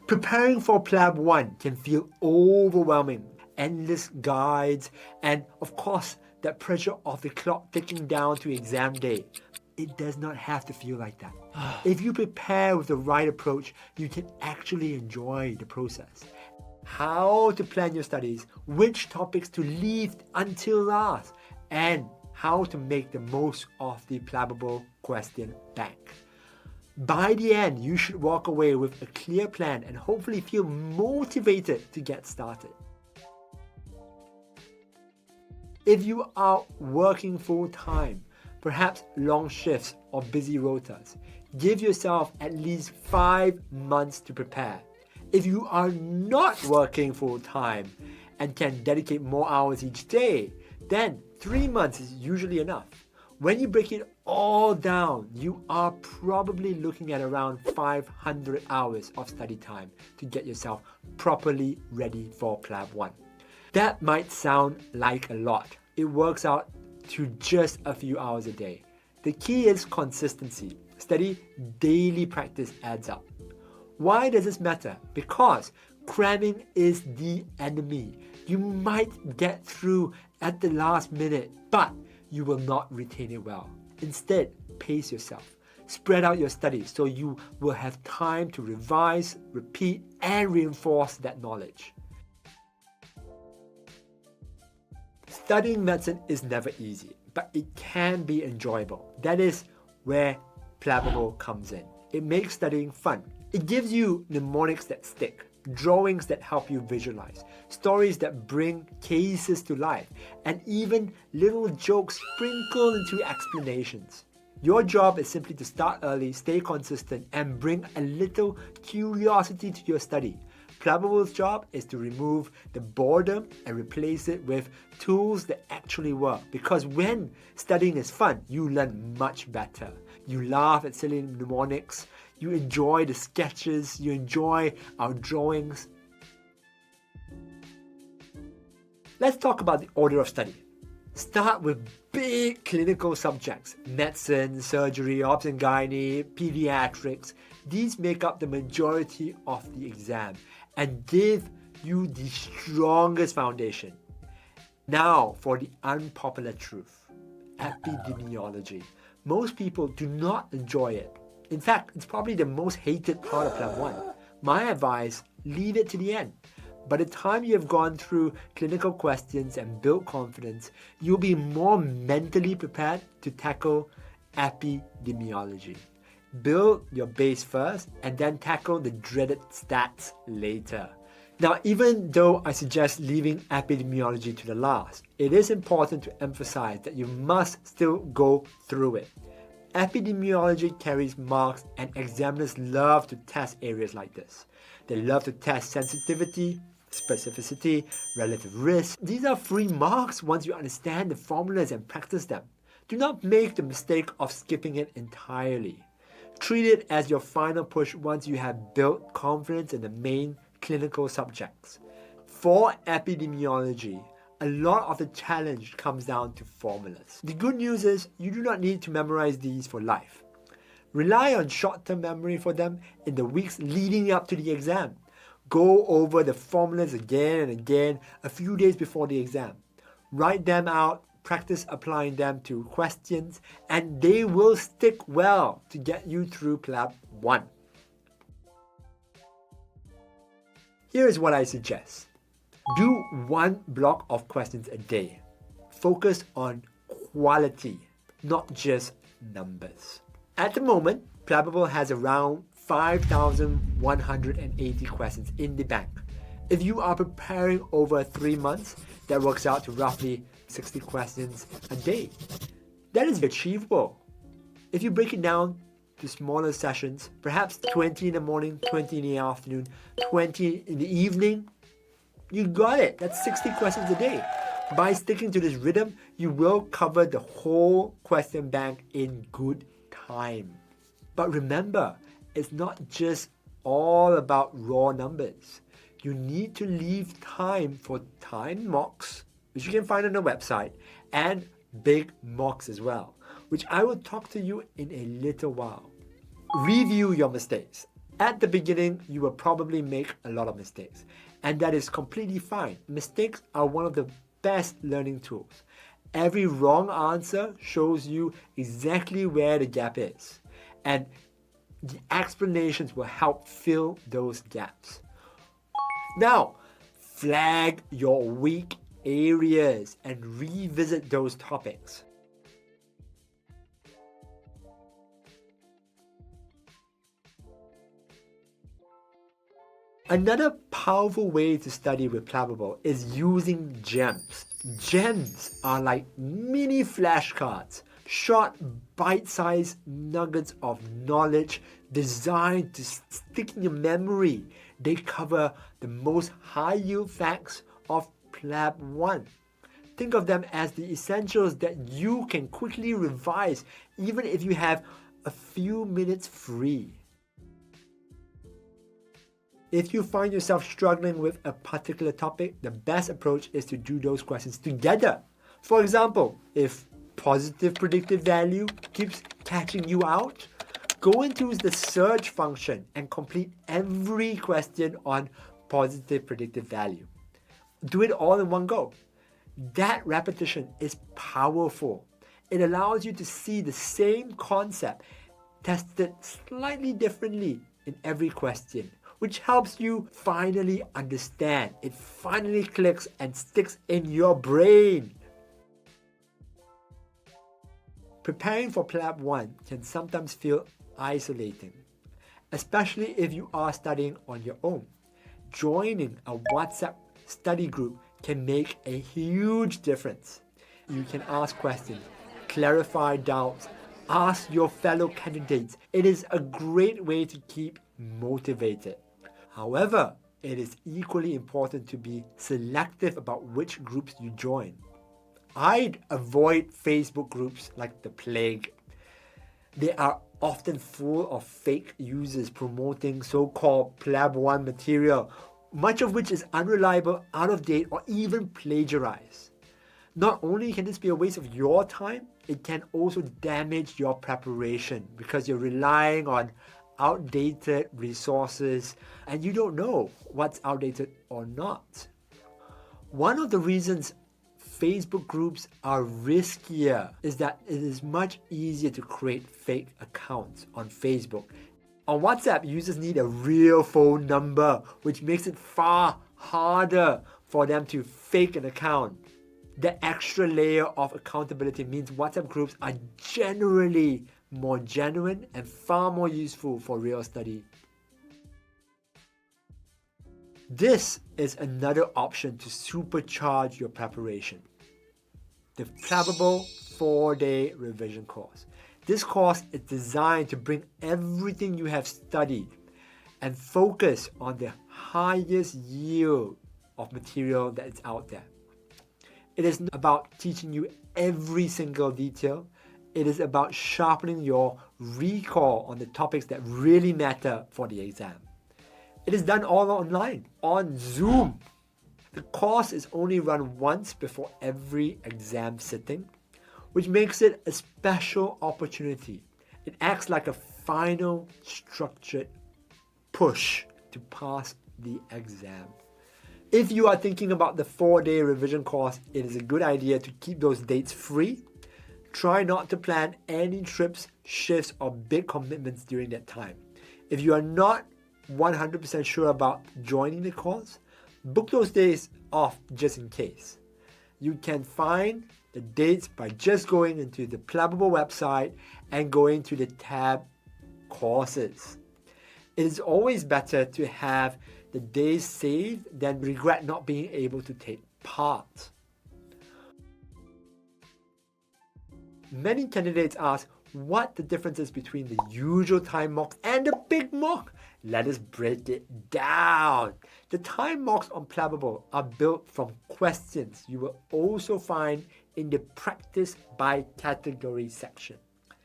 Preparing for PLAB 1 can feel overwhelming. Endless guides and, of course, that pressure of the clock ticking down to exam day. It does not have to feel like that. If you prepare with the right approach, you can actually enjoy the process. How to plan your studies, which topics to leave until last, and how to make the most of the Plabable question bank. By the end, you should walk away with a clear plan and hopefully feel motivated to get started. If you are working full-time, perhaps long shifts or busy rotas, give yourself at least 5 months to prepare. If you are not working full-time and can dedicate more hours each day, then 3 months is usually enough. When you break it all down, you are probably looking at around 500 hours of study time to get yourself properly ready for PLAB 1. That might sound like a lot. It works out to just a few hours a day. The key is consistency. Steady daily practice adds up. Why does this matter? Because cramming is the enemy. You might get through at the last minute, but you will not retain it well. Instead, pace yourself. Spread out your studies so you will have time to revise, repeat, and reinforce that knowledge. Studying medicine is never easy, but it can be enjoyable. That is where Plabable comes in. It makes studying fun. It gives you mnemonics that stick, drawings that help you visualize, stories that bring cases to life, and even little jokes sprinkled into explanations. Your job is simply to start early, stay consistent, and bring a little curiosity to your study. Plabable's job is to remove the boredom and replace it with tools that actually work. Because when studying is fun, you learn much better. You laugh at silly mnemonics, you enjoy the sketches, you enjoy our drawings. Let's talk about the order of study. Start with big clinical subjects: medicine, surgery, obs and gynae, pediatrics. These make up the majority of the exam and give you the strongest foundation. Now for the unpopular truth: epidemiology. Most people do not enjoy it. In fact, it's probably the most hated part of PLAB 1. My advice, leave it to the end. By the time you have gone through clinical questions and built confidence, you'll be more mentally prepared to tackle epidemiology. Build your base first and then tackle the dreaded stats later. Now, even though I suggest leaving epidemiology to the last, it is important to emphasize that you must still go through it. Epidemiology carries marks and examiners love to test areas like this. They love to test sensitivity, specificity, relative risk. These are free marks once you understand the formulas and practice them. Do not make the mistake of skipping it entirely. Treat it as your final push once you have built confidence in the main clinical subjects. For epidemiology, a lot of the challenge comes down to formulas. The good news is you do not need to memorize these for life. Rely on short-term memory for them in the weeks leading up to the exam. Go over the formulas again and again a few days before the exam. Write them out, practice applying them to questions, and they will stick well to get you through PLAB 1. Here is what I suggest. Do one block of questions a day. Focus on quality, not just numbers. At the moment, Plabable has around 5,180 questions in the bank. If you are preparing over 3 months, that works out to roughly 60 questions a day. That is achievable. If you break it down to smaller sessions, perhaps 20 in the morning, 20 in the afternoon, 20 in the evening, you got it. That's 60 questions a day. By sticking to this rhythm, you will cover the whole question bank in good time. But remember, it's not just all about raw numbers. You need to leave time for timed mocks, which you can find on the website, and big mocks as well, which I will talk to you in a little while. Review your mistakes. At the beginning, you will probably make a lot of mistakes, and that is completely fine. Mistakes are one of the best learning tools. Every wrong answer shows you exactly where the gap is, and the explanations will help fill those gaps. Now, flag your weak areas and revisit those topics. Another powerful way to study with Plabable is using gems. Gems are like mini flashcards, short bite-sized nuggets of knowledge designed to stick in your memory. They cover the most high-yield facts of PLAB 1. Think of them as the essentials that you can quickly revise even if you have a few minutes free. If you find yourself struggling with a particular topic, the best approach is to do those questions together. For example, if positive predictive value keeps catching you out, go into the search function and complete every question on positive predictive value. Do it all in one go. That repetition is powerful. It allows you to see the same concept tested slightly differently in every question, which helps you finally understand. It finally clicks and sticks in your brain. Preparing for PLAB 1 can sometimes feel isolating, especially if you are studying on your own. Joining a WhatsApp study group can make a huge difference. You can ask questions, clarify doubts, ask your fellow candidates. It is a great way to keep motivated. However, it is equally important to be selective about which groups you join. I'd avoid Facebook groups like the plague. They are often full of fake users promoting so-called PLAB 1 material, much of which is unreliable, out of date, or even plagiarized. Not only can this be a waste of your time, it can also damage your preparation because you're relying on outdated resources and you don't know what's outdated or not. One of the reasons Facebook groups are riskier is that it is much easier to create fake accounts on Facebook. On WhatsApp, users need a real phone number, which makes it far harder for them to fake an account. The extra layer of accountability means WhatsApp groups are generally more genuine and far more useful for real study. This is another option to supercharge your preparation. The Plabable 4-day revision course. This course is designed to bring everything you have studied and focus on the highest yield of material that is out there. It is not about teaching you every single detail. It is about sharpening your recall on the topics that really matter for the exam. It is done all online, on Zoom. The course is only run once before every exam sitting, which makes it a special opportunity. It acts like a final structured push to pass the exam. If you are thinking about the 4-day revision course, it is a good idea to keep those dates free. Try not to plan any trips, shifts, or big commitments during that time. If you are not 100% sure about joining the course, book those days off just in case. You can find the dates by just going into the Plabable website and going to the tab Courses. It is always better to have the days saved than regret not being able to take part. Many candidates ask what the difference is between the usual time mocks and the big mock. Let us break it down. The time mocks on Plabable are built from questions you will also find in the practice by category section.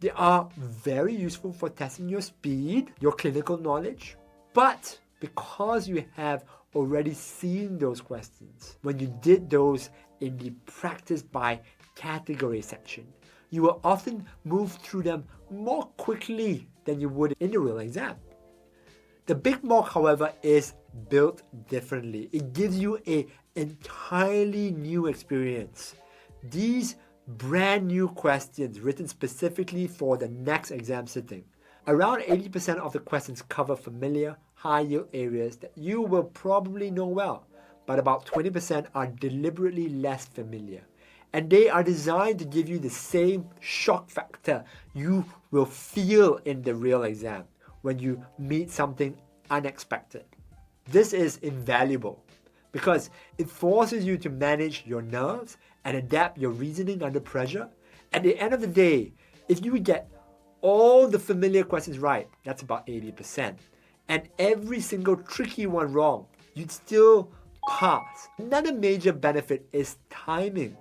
They are very useful for testing your speed, your clinical knowledge, but because you have already seen those questions when you did those in the practice by category section, you will often move through them more quickly than you would in the real exam. The Big Mock, however, is built differently. It gives you an entirely new experience. These brand new questions written specifically for the next exam sitting. Around 80% of the questions cover familiar, high-yield areas that you will probably know well, but about 20% are deliberately less familiar. And they are designed to give you the same shock factor you will feel in the real exam when you meet something unexpected. This is invaluable because it forces you to manage your nerves and adapt your reasoning under pressure. At the end of the day, if you get all the familiar questions right, that's about 80%, and every single tricky one wrong, you'd still pass. Another major benefit is timing.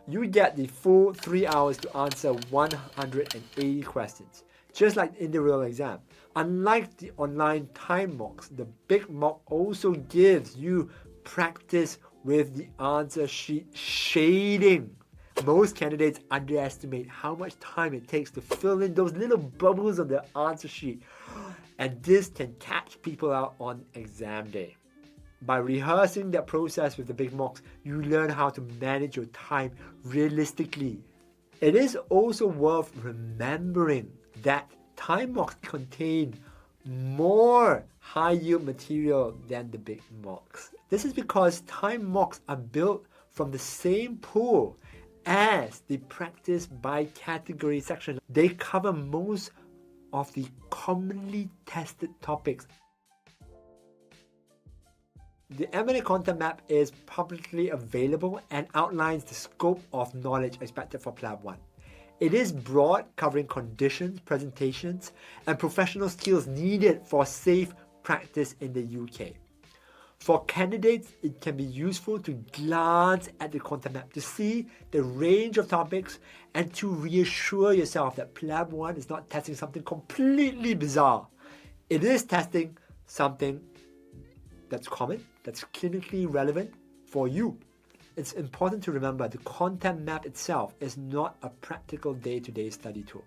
You get the full 3 hours to answer 180 questions, just like in the real exam. Unlike the online time mocks, the Big Mock also gives you practice with the answer sheet shading. Most candidates underestimate how much time it takes to fill in those little bubbles on the answer sheet, and this can catch people out on exam day. By rehearsing that process with the Big Mocks, you learn how to manage your time realistically. It is also worth remembering that time mocks contain more high-yield material than the Big Mocks. This is because time mocks are built from the same pool as the practice by category section. They cover most of the commonly tested topics. The MLA Content Map is publicly available and outlines the scope of knowledge expected for PLAB 1. It is broad, covering conditions, presentations, and professional skills needed for safe practice in the UK. For candidates, it can be useful to glance at the content map to see the range of topics and to reassure yourself that PLAB 1 is not testing something completely bizarre. It is testing something that's common, that's clinically relevant for you. It's important to remember the content map itself is not a practical day-to-day study tool.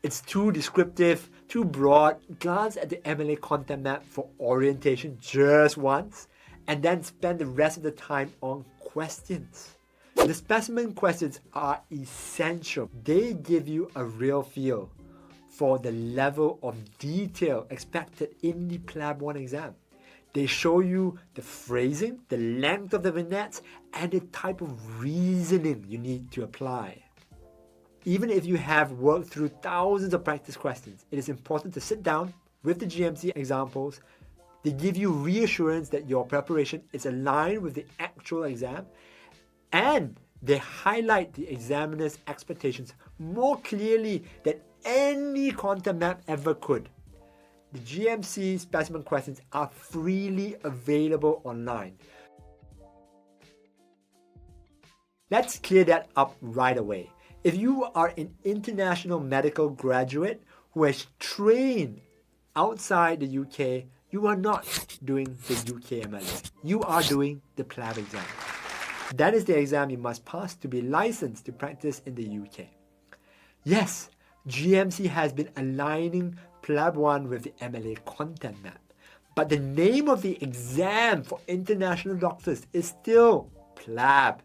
It's too descriptive, too broad. Glance at the MLA Content Map for orientation just once, and then spend the rest of the time on questions. The specimen questions are essential. They give you a real feel for the level of detail expected in the PLAB 1 exam. They show you the phrasing, the length of the vignettes, and the type of reasoning you need to apply. Even if you have worked through thousands of practice questions, it is important to sit down with the GMC examples. They give you reassurance that your preparation is aligned with the actual exam, and they highlight the examiner's expectations more clearly than any content map ever could. The GMC specimen questions are freely available online. Let's clear that up right away. If you are an international medical graduate who has trained outside the UK, you are not doing the UK MLA. You are doing the PLAB exam. That is the exam you must pass to be licensed to practice in the UK. Yes, GMC has been aligning PLAB 1 with the MLA Content Map, but the name of the exam for international doctors is still PLAB.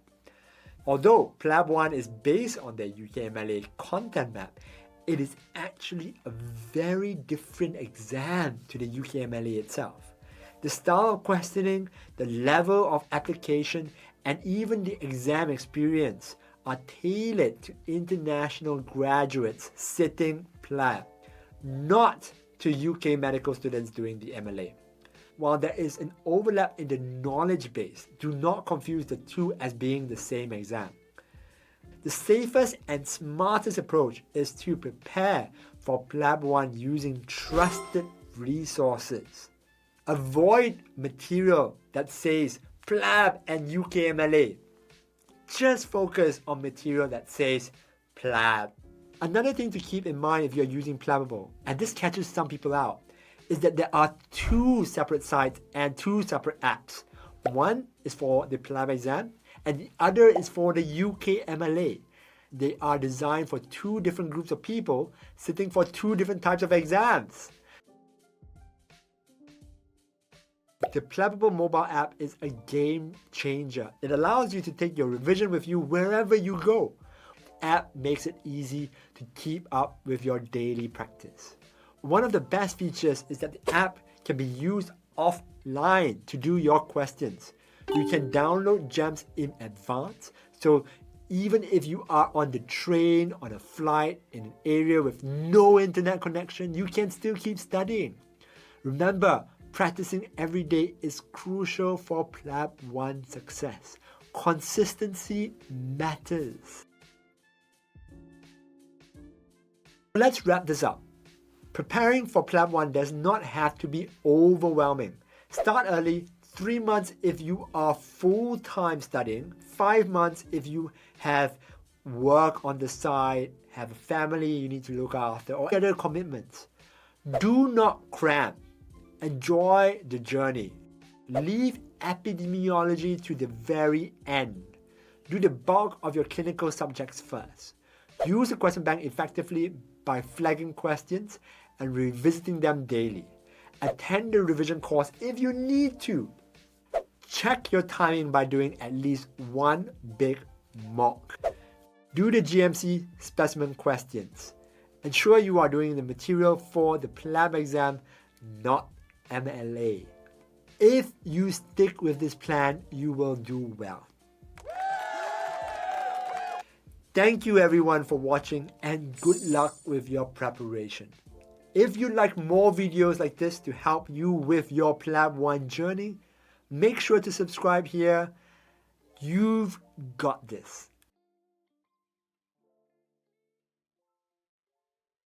Although PLAB 1 is based on the UK MLA Content Map, it is actually a very different exam to the UK MLA itself. The style of questioning, the level of application, and even the exam experience are tailored to international graduates sitting PLAB, not to UK medical students doing the MLA. While there is an overlap in the knowledge base, do not confuse the two as being the same exam. The safest and smartest approach is to prepare for PLAB 1 using trusted resources. Avoid material that says PLAB and UK MLA. Just focus on material that says PLAB. Another thing to keep in mind if you're using Plabable, and this catches some people out, is that there are two separate sites and two separate apps. One is for the PLAB exam and the other is for the UK MLA. They are designed for two different groups of people sitting for two different types of exams. The Plabable mobile app is a game changer. It allows you to take your revision with you wherever you go. The app makes it easy to keep up with your daily practice. One of the best features is that the app can be used offline to do your questions. You can download gems in advance, so even if you are on the train, on a flight, in an area with no internet connection, you can still keep studying. Remember, practicing every day is crucial for PLAB 1 success. Consistency matters. Let's wrap this up. Preparing for PLAB 1 does not have to be overwhelming. Start early, 3 months if you are full-time studying, 5 months if you have work on the side, have a family you need to look after, or other commitments. Do not cram. Enjoy the journey. Leave epidemiology to the very end. Do the bulk of your clinical subjects first. Use the question bank effectively by flagging questions and revisiting them daily. Attend the revision course if you need to. Check your timing by doing at least one big mock. Do the GMC specimen questions. Ensure you are doing the material for the PLAB exam, not MLA. If you stick with this plan, you will do well. Thank you everyone for watching and good luck with your preparation. If you'd like more videos like this to help you with your PLAB 1 journey, make sure to subscribe here. You've got this.